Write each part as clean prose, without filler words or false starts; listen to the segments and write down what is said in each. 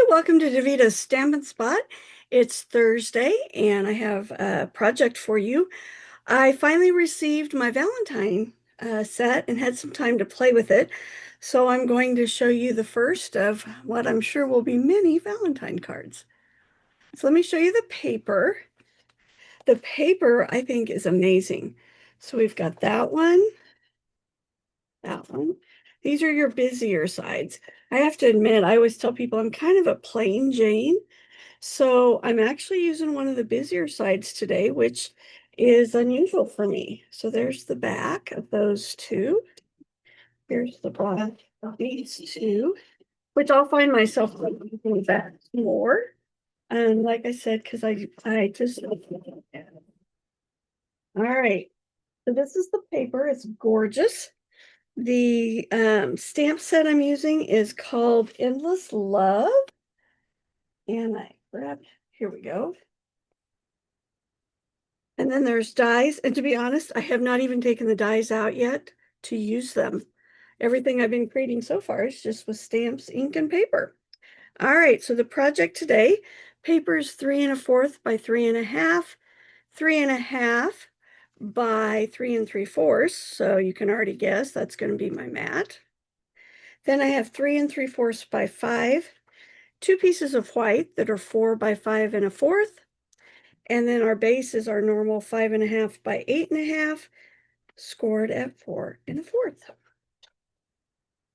welcome to Davita's Stampin' Spot. It's Thursday, and I have a project for you. I finally received my Valentine set and had some time to play with it. So I'm going to show you the first of what I'm sure will be many Valentine cards. So let me show you the paper. The paper, I think, is amazing. So we've got that one, that one. These are your busier sides. I have to admit, I always tell people I'm kind of a plain Jane. So I'm actually using one of the busier sides today, which is unusual for me. So there's the back of those two. Here's the back of these two, which I'll find myself using that more. And like I said, because I just all right. So this is the paper. It's gorgeous. The stamp set I'm using is called Endless Love. And I grabbed, here we go. And then there's dies. And to be honest, I have not even taken the dies out yet to use them. Everything I've been creating so far is just with stamps, ink, and paper. All right, so the project today, paper is 3 1/4 by 3 1/2, 3 1/2 by 3 3/4. So you can already guess that's going to be my mat. Then I have 3 3/4 by 5, two pieces of white that are 4 by 5 1/4. And then our base is our normal 5 1/2 by 8 1/2, scored at 4 1/4.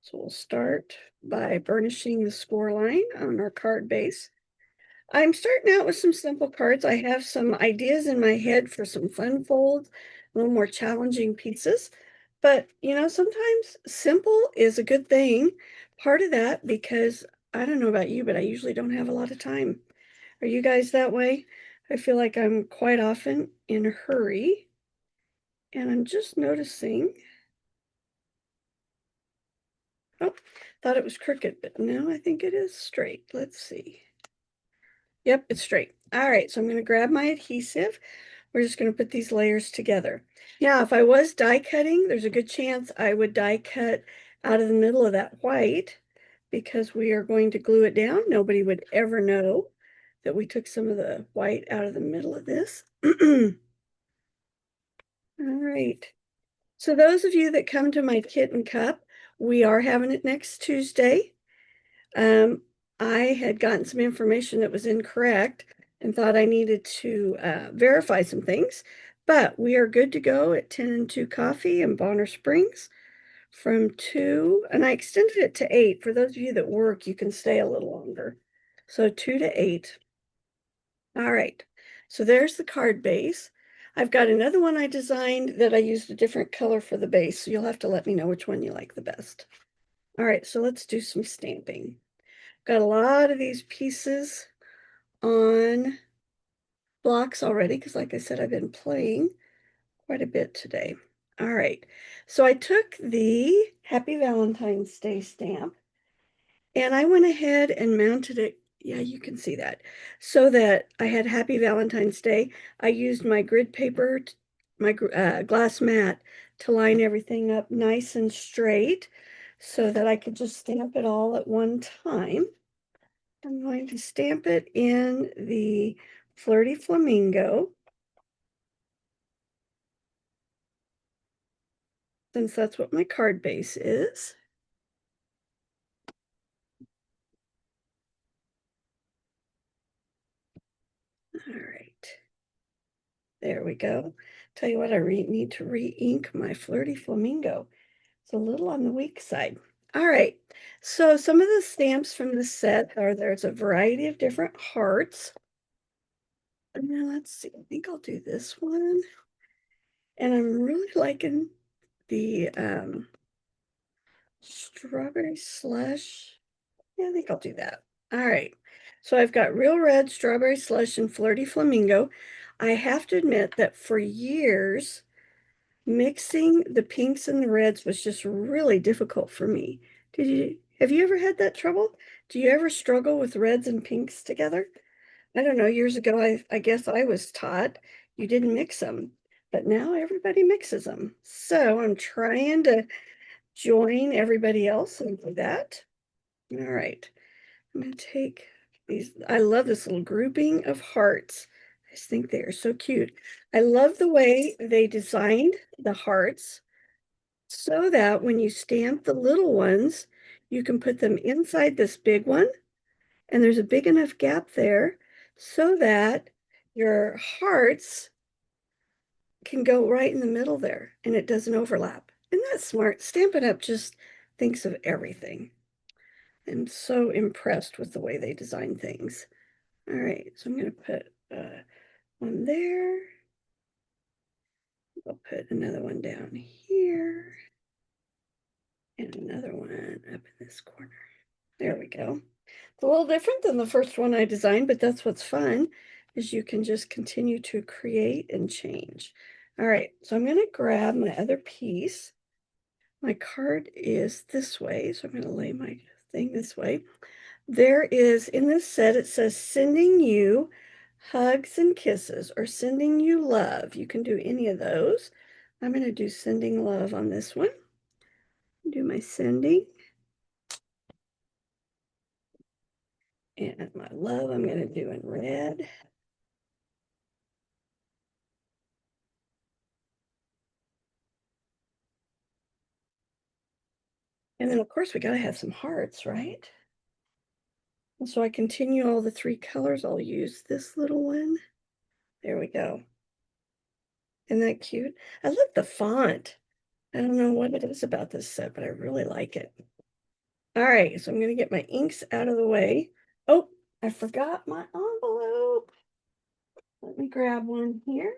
So we'll start by burnishing the score line on our card base. I'm starting out with some simple cards. I have some ideas in my head for some fun folds, a little more challenging pieces. But, sometimes simple is a good thing. Part of that because I don't know about you, but I usually don't have a lot of time. Are you guys that way? I feel like I'm quite often in a hurry. And I'm just noticing. Oh, thought it was crooked, but now I think it is straight. Let's see. Yep, it's straight. All right, so I'm going to grab my adhesive. We're just going to put these layers together. Now, if I was die cutting, there's a good chance I would die cut out of the middle of that white because we are going to glue it down. Nobody would ever know that we took some of the white out of the middle of this. All right. So those of you that come to my Kit and Cup, we are having it next Tuesday. I had gotten some information that was incorrect and thought I needed to verify some things, but we are good to go at 10 and 2 Coffee in Bonner Springs from 2, and I extended it to 8. For those of you that work, you can stay a little longer. So 2 to 8. All right, so there's the card base. I've got another one I designed that I used a different color for the base, so you'll have to let me know which one you like the best. All right, so let's do some stamping. Got a lot of these pieces on blocks already because, like I said, I've been playing quite a bit today. All right, so I took the Happy Valentine's Day stamp and I went ahead and mounted it. Yeah, you can see that. So that I had Happy Valentine's Day. I used my grid paper, my glass mat to line everything up nice and straight so that I could just stamp it all at one time. I'm going to stamp it in the Flirty Flamingo, since that's what my card base is. All right. There we go. Tell you what, I need to re-ink my Flirty Flamingo. It's a little on the weak side. All right. So some of the stamps from the set are there's a variety of different hearts. Now let's see. I think I'll do this one. And I'm really liking the strawberry slush. Yeah, I think I'll do that. All right. So I've got Real Red, Strawberry Slush, and Flirty Flamingo. I have to admit that for years, mixing the pinks and the reds was just really difficult for me. Have you ever had that trouble? Do you ever struggle with reds and pinks together? I don't know. Years ago, I guess I was taught you didn't mix them, but now everybody mixes them. So I'm trying to join everybody else and do that. All right. I'm going to take I love this little grouping of hearts. I just think they are so cute. I love the way they designed the hearts so that when you stamp the little ones, you can put them inside this big one, and there's a big enough gap there so that your hearts can go right in the middle there and it doesn't overlap. Isn't that smart? Stampin' Up! Just thinks of everything. I'm so impressed with the way they design things. All right, so I'm going to put one there. I'll put another one down here and another one up in this corner. There we go. It's a little different than the first one I designed, but that's what's fun, is you can just continue to create and change. All right, so I'm going to grab my other piece. My card is this way, so I'm going to lay my thing this way. There is, in this set, it says sending you hugs and kisses or sending you love. You can do any of those. I'm going to do sending love on this one. Do my sending. And my love I'm going to do in red. And then, of course, we got to have some hearts, right? And so I continue all the three colors. I'll use this little one. There we go. Isn't that cute? I love the font. I don't know what it is about this set, but I really like it. All right, so I'm going to get my inks out of the way. Oh, I forgot my envelope. Let me grab one here.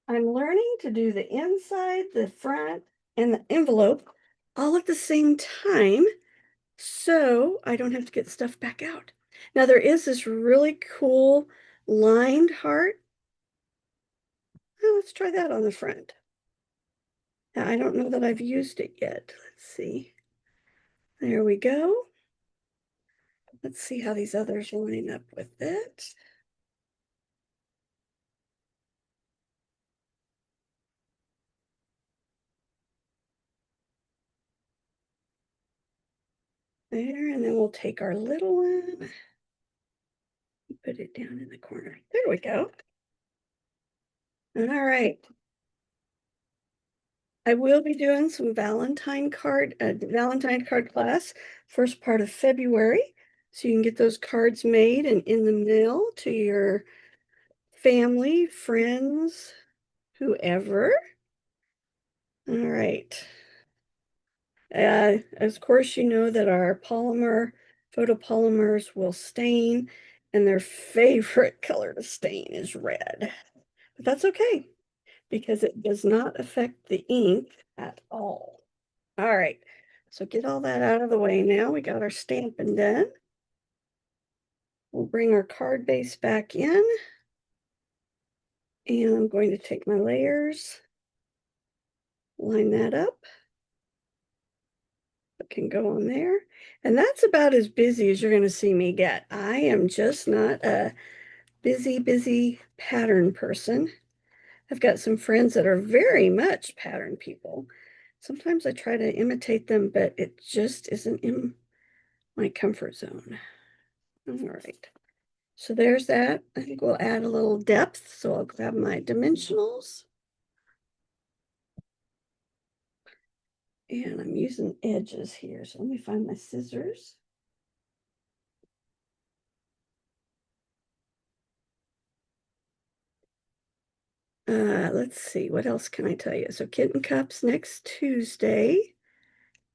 I'm learning to do the inside, the front, and the envelope all at the same time, so I don't have to get stuff back out. Now, there is this really cool lined heart. Oh, let's try that on the front. Now, I don't know that I've used it yet. Let's see. There we go. Let's see how these others line up with it. There, and then we'll take our little one, put it down in the corner. There we go. All right. I will be doing some Valentine card class, first part of February. So you can get those cards made and in the mail to your family, friends, whoever. All right. Of course, you know that our photopolymers will stain, and their favorite color to stain is red. But that's okay, because it does not affect the ink at all. All right, so get all that out of the way now. We got our stamping done. We'll bring our card base back in, and I'm going to take my layers, line that up. It can go on there. And that's about as busy as you're going to see me get. I am just not a busy pattern person. I've got some friends that are very much pattern people. Sometimes I try to imitate them, but it just isn't in my comfort zone. All right. So there's that. I think we'll add a little depth. So I'll grab my dimensionals. And I'm using edges here. So let me find my scissors. Let's see, what else can I tell you? So Kitten Cups next Tuesday.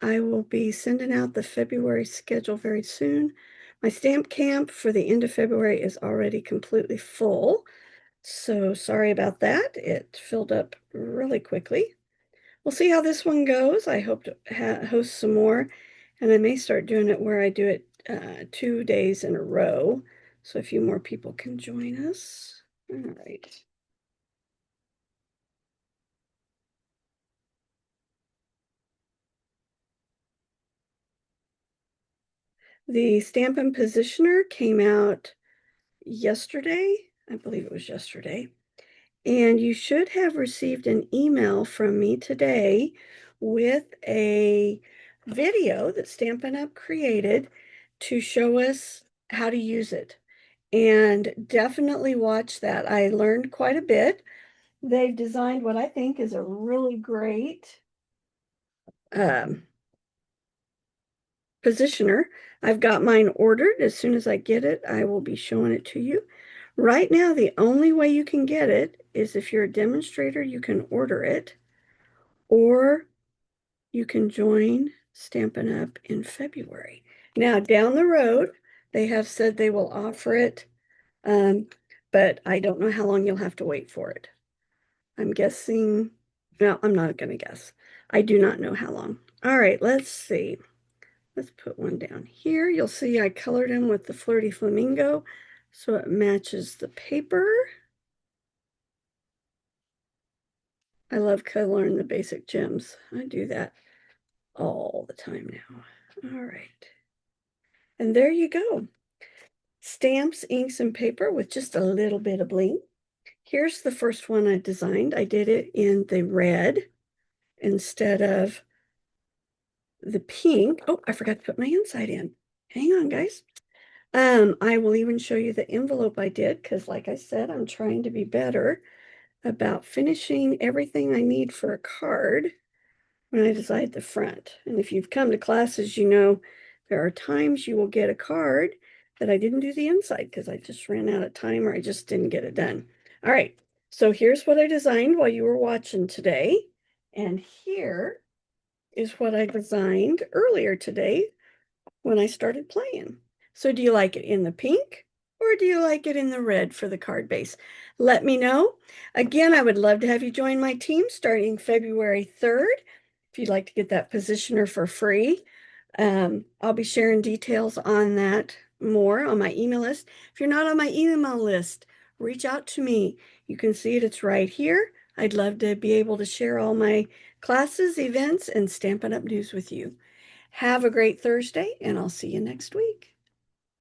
I will be sending out the February schedule very soon. My stamp camp for the end of February is already completely full. So sorry about that. It filled up really quickly. We'll see how this one goes. I hope to host some more, and I may start doing it where I do it 2 days in a row, so a few more people can join us. All right. The Stampin' Positioner came out yesterday. I believe it was yesterday. And you should have received an email from me today with a video that Stampin' Up! Created to show us how to use it. And definitely watch that. I learned quite a bit. They've designed what I think is a really great um, positioner. I've got mine ordered. As soon as I get it, I will be showing it to you. Right now, the only way you can get it is if you're a demonstrator, you can order it, or you can join Stampin' Up! In February. Now, down the road, they have said they will offer it, um, but I don't know how long you'll have to wait for it. I'm guessing, no, I'm not going to guess. I do not know how long. All right, let's see. Let's put one down here. You'll see I colored him with the Flirty Flamingo so it matches the paper. I love coloring the basic gems. I do that all the time now. All right. And there you go. Stamps, inks, and paper with just a little bit of bling. Here's the first one I designed. I did it in the red instead of the pink. Oh, I forgot to put my inside in. Hang on, guys. I will even show you the envelope I did because, like I said, I'm trying to be better about finishing everything I need for a card when I decide the front. And if you've come to classes, you know there are times you will get a card that I didn't do the inside because I just ran out of time or I just didn't get it done. All right, so here's what I designed while you were watching today. And here is what I designed earlier today when I started playing. So do you like it in the pink or do you like it in the red for the card base? Let me know. Again, I would love to have you join my team starting February 3rd. If you'd like to get that positioner for free, I'll be sharing details on that more on my email list. If you're not on my email list, reach out to me. You can see it, it's right here. I'd love to be able to share all my classes, events, and Stampin' Up! News with you. Have a great Thursday, and I'll see you next week.